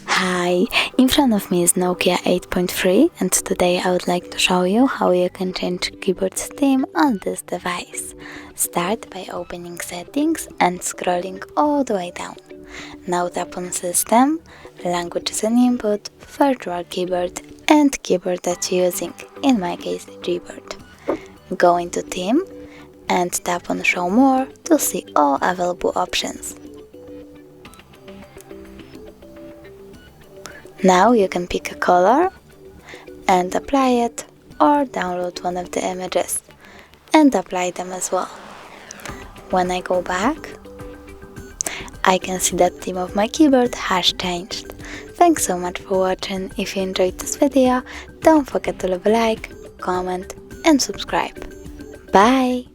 Hi, in front of me is Nokia 8.3 and today I would like to show you how you can change keyboard theme on this device. Start by opening settings and scrolling all the way down. Now tap on System, Languages and Input, Virtual Keyboard and keyboard that you're using, in my case Gboard. Go into Theme and tap on Show More to see all available options. Now you can pick a color and apply it, or download one of the images and apply them as well. When I go back, I can see that theme of my keyboard has changed. Thanks so much for watching. If you enjoyed this video, don't forget to leave a like, comment and subscribe. Bye!